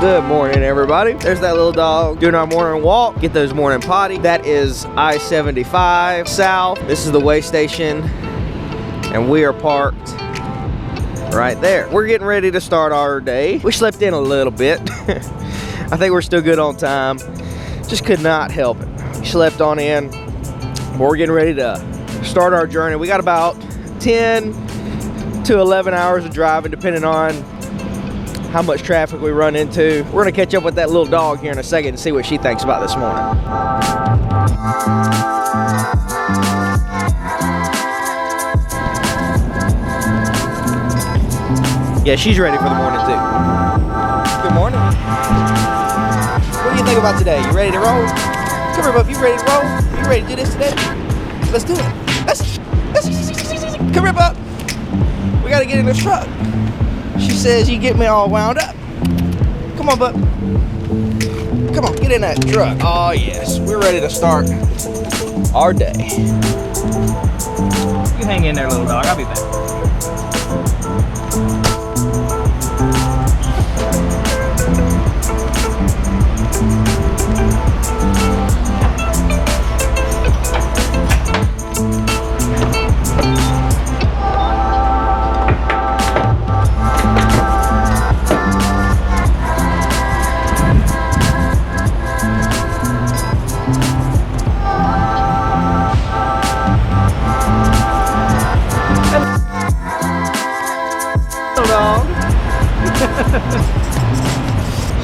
Good morning, everybody. There's that little dog doing our morning walk. Get those morning potty. That is I-75 South. This is the way station, and we are parked right there. We're getting ready to start our day. We slept in a little bit. I think we're still good on time. Just could not help it. We slept on in. We're getting ready to start our journey. We got about 10 to 11 hours of driving, depending on how much traffic we run into. We're gonna catch up with that little dog here in a second and see what she thinks about this morning. Yeah, she's ready for the morning too. Good morning. What do you think about today? You ready to roll? Come here, bub. You ready to roll? You ready to do this today? Let's do it. Let's come here, bub. We gotta get in the truck. She says you get me all wound up. Come on, bub. Come on, get in that truck. Oh yes, we're ready to start our day. You hang in there, little dog. I'll be back.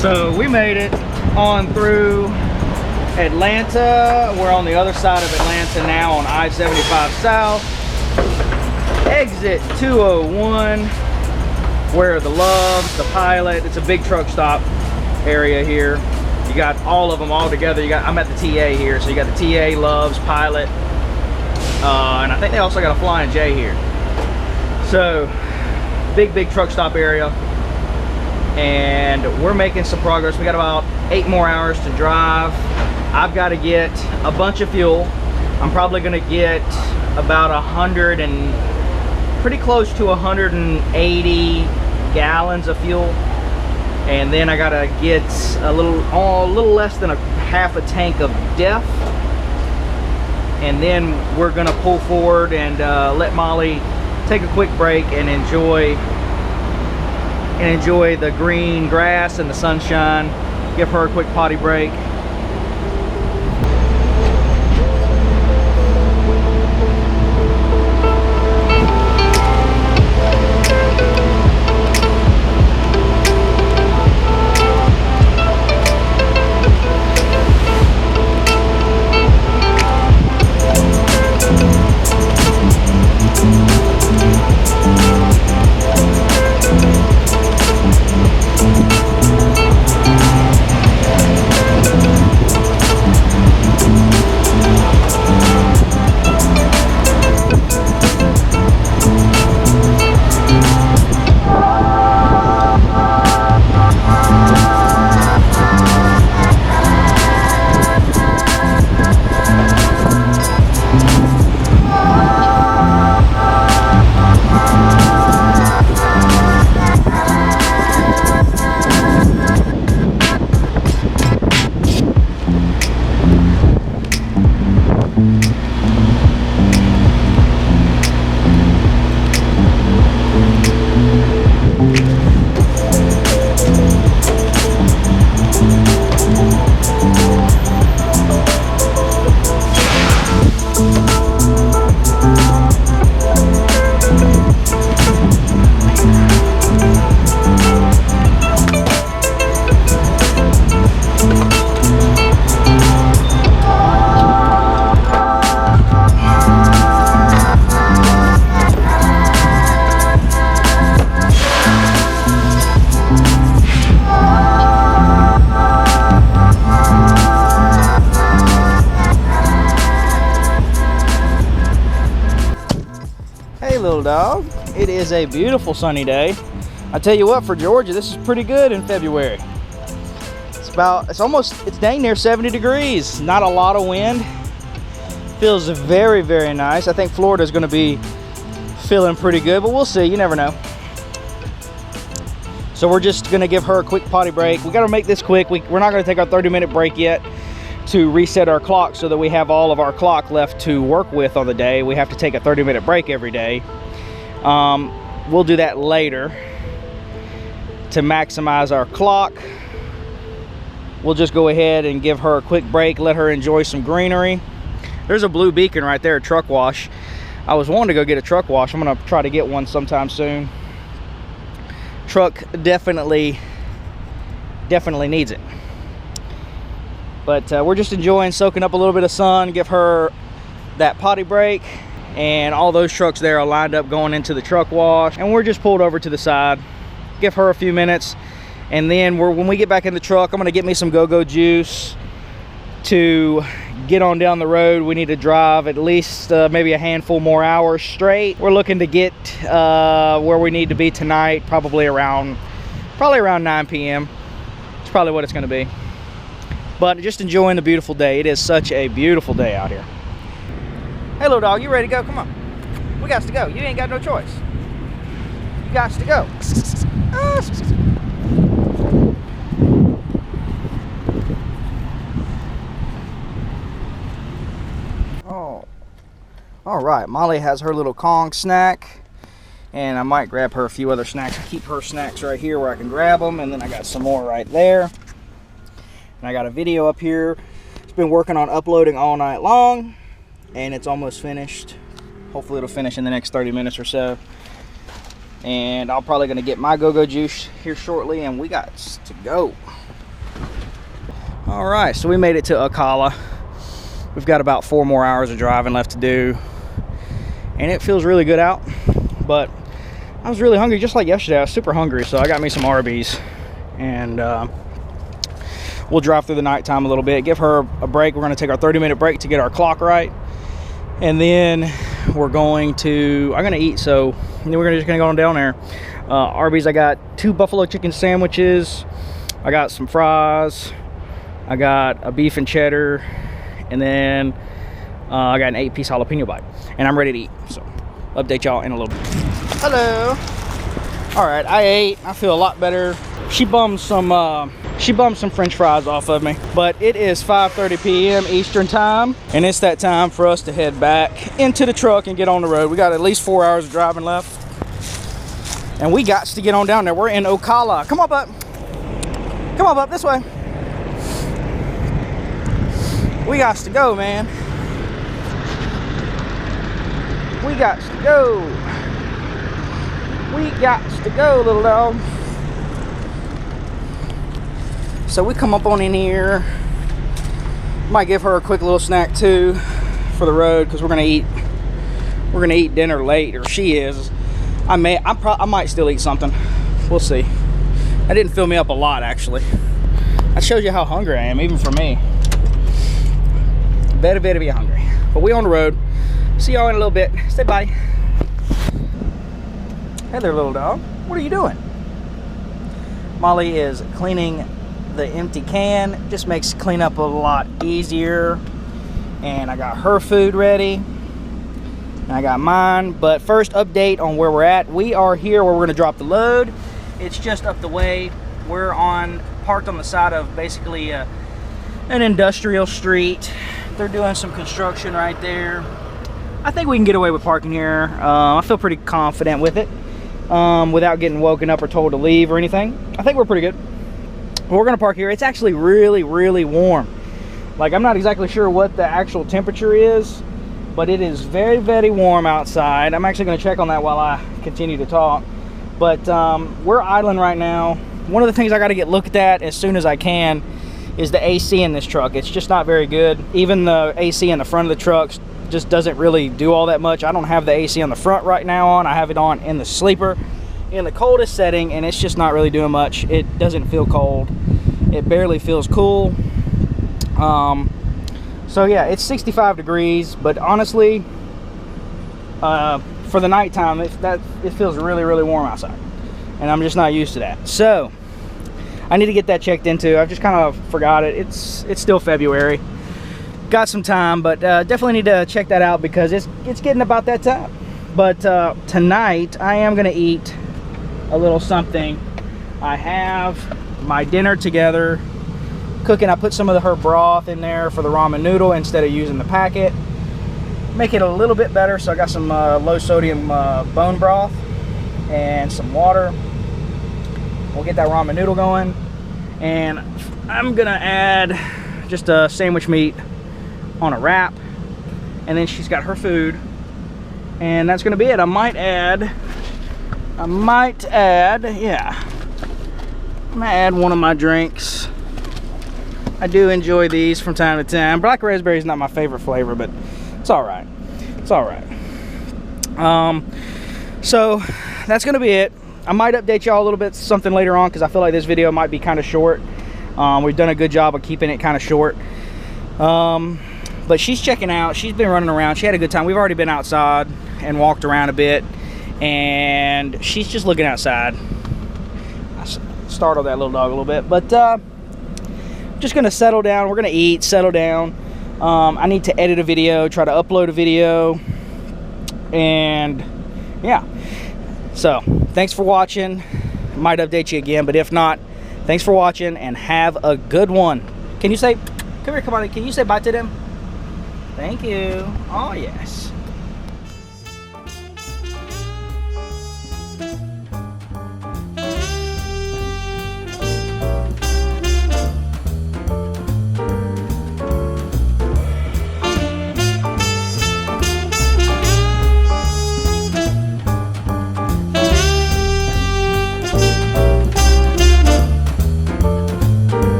So we made it on through Atlanta. We're on the other side of Atlanta now on I-75 South. Exit 201, where the Loves, the Pilot, it's a big truck stop area here. You got all of them all together. I'm at the TA here, so you got the TA, Loves, Pilot, and I think they also got a Flying J here. So big truck stop area, and we're making some progress. We got about 8 more hours to drive. I've got to get a bunch of fuel. I'm probably going to get about 100 and pretty close to 180 gallons of fuel, and then I got to get a little less than half a tank of DEF, and then we're going to pull forward and let Molly take a quick break and enjoy the green grass and the sunshine. Give her a quick potty break. Little dog, it is a beautiful sunny day. I tell you what, for Georgia, this is pretty good in February. It's dang near 70 degrees. Not a lot of wind. Feels very, very nice. I think Florida's going to be feeling pretty good, but we'll see. You never know. So we're just gonna give her a quick potty break. We gotta make this quick. We're not gonna take our 30-minute break yet to reset our clock so that we have all of our clock left to work with on the day. We have to take a 30-minute break every day. We'll do that later to maximize our clock. We'll just go ahead and give her a quick break, let her enjoy some greenery. There's a blue beacon right there, a truck wash. I was wanting to go get a truck wash. I'm gonna try to get one sometime soon. Truck definitely needs it. But we're just enjoying soaking up a little bit of sun, give her that potty break, and all those trucks there are lined up going into the truck wash, and we're just pulled over to the side, give her a few minutes, and then when we get back in the truck, I'm gonna get me some go-go juice to get on down the road. We need to drive at least maybe a handful more hours straight. We're looking to get where we need to be tonight, probably around 9 p.m. It's probably what it's gonna be. But just enjoying the beautiful day. It is such a beautiful day out here. Hey, little dog, you ready to go? Come on. We got to go. You ain't got no choice. You got to go. Oh. All right, Molly has her little Kong snack. And I might grab her a few other snacks. I keep her snacks right here where I can grab them. And then I got some more right there. And I got a video up here. It's been working on uploading all night long, and it's almost finished. Hopefully it'll finish in the next 30 minutes or so. And I'm probably gonna get my go-go juice here shortly, and we got to go. All right, so we made it to Ocala. We've got about 4 more hours of driving left to do, and it feels really good out. But I was really hungry, just like yesterday. I was super hungry, so I got me some Arby's, and we'll drive through the nighttime a little bit, give her a break. We're gonna take our 30-minute break to get our clock right. And then I'm gonna eat, so then we're just gonna go on down there. Arby's, I got 2 buffalo chicken sandwiches. I got some fries. I got a beef and cheddar. And then I got an 8-piece jalapeno bite. And I'm ready to eat, so update y'all in a little bit. Hello. All right, I ate, I feel a lot better. She bummed some French fries off of me. But it is 5:30 p.m. Eastern time, and it's that time for us to head back into the truck and get on the road. We got at least 4 hours of driving left, and we got to get on down there. We're in Ocala. Come on, bub. Come on, bub, this way. We got to go, man. We got to go. We got to go, little dog. So we come up on in here. Might give her a quick little snack too for the road, because we're gonna eat dinner late, or she is. I might still eat something. We'll see. That didn't fill me up a lot, actually. That shows you how hungry I am, even for me. Better be hungry. But we on the road. See y'all in a little bit. Say bye. Hey there, little dog. What are you doing? Molly is cleaning the empty can. Just makes cleanup a lot easier. And I got her food ready, and I got mine. But first, update on where we're at. We are here where we're gonna drop the load. It's just up the way. We're parked on the side of basically an industrial street. They're doing some construction right there. I think we can get away with parking here. I feel pretty confident with it, without getting woken up or told to leave or anything. I think we're pretty good. We're gonna park here. It's actually really, really warm. Like, I'm not exactly sure what the actual temperature is, but it is very, very warm outside. I'm actually gonna check on that while I continue to talk. But we're idling right now. One of the things I gotta get looked at as soon as I can is the AC in this truck. It's just not very good. Even the AC in the front of the truck just doesn't really do all that much. I don't have the AC on the front right now on. I have it on in the sleeper in the coldest setting, and it's just not really doing much. It doesn't feel cold. It barely feels cool. So yeah, it's 65 degrees, but honestly, for the nighttime, it feels really, really warm outside, and I'm just not used to that. So I need to get that checked into. I've just kind of forgot it. It's still February. Got some time, but definitely need to check that out, because it's getting about that time. But tonight I am gonna eat a little something I have my dinner together cooking. I put some of her broth in there for the ramen noodle instead of using the packet. Make it a little bit better. So I got some low sodium bone broth and some water. We'll get that ramen noodle going, and I'm gonna add just a sandwich meat on a wrap, and then she's got her food, and that's gonna be it. I might add, yeah, I'm gonna add one of my drinks. I do enjoy these from time to time. Black raspberry is not my favorite flavor, but it's all right. It's all right. So that's gonna be it. I might update y'all a little bit something later on, because I feel like this video might be kind of short. We've done a good job of keeping it kind of short. But she's checking out. She's been running around. She had a good time. We've already been outside and walked around a bit, and she's just looking outside. I startled that little dog a little bit, but just gonna settle down. We're gonna eat, settle down. I need to edit a video, try to upload a video, and yeah. So thanks for watching. Might update you again, but if not, thanks for watching and have a good one. Can you say, come here, come on, can you say bye to them? Thank you. Oh yes.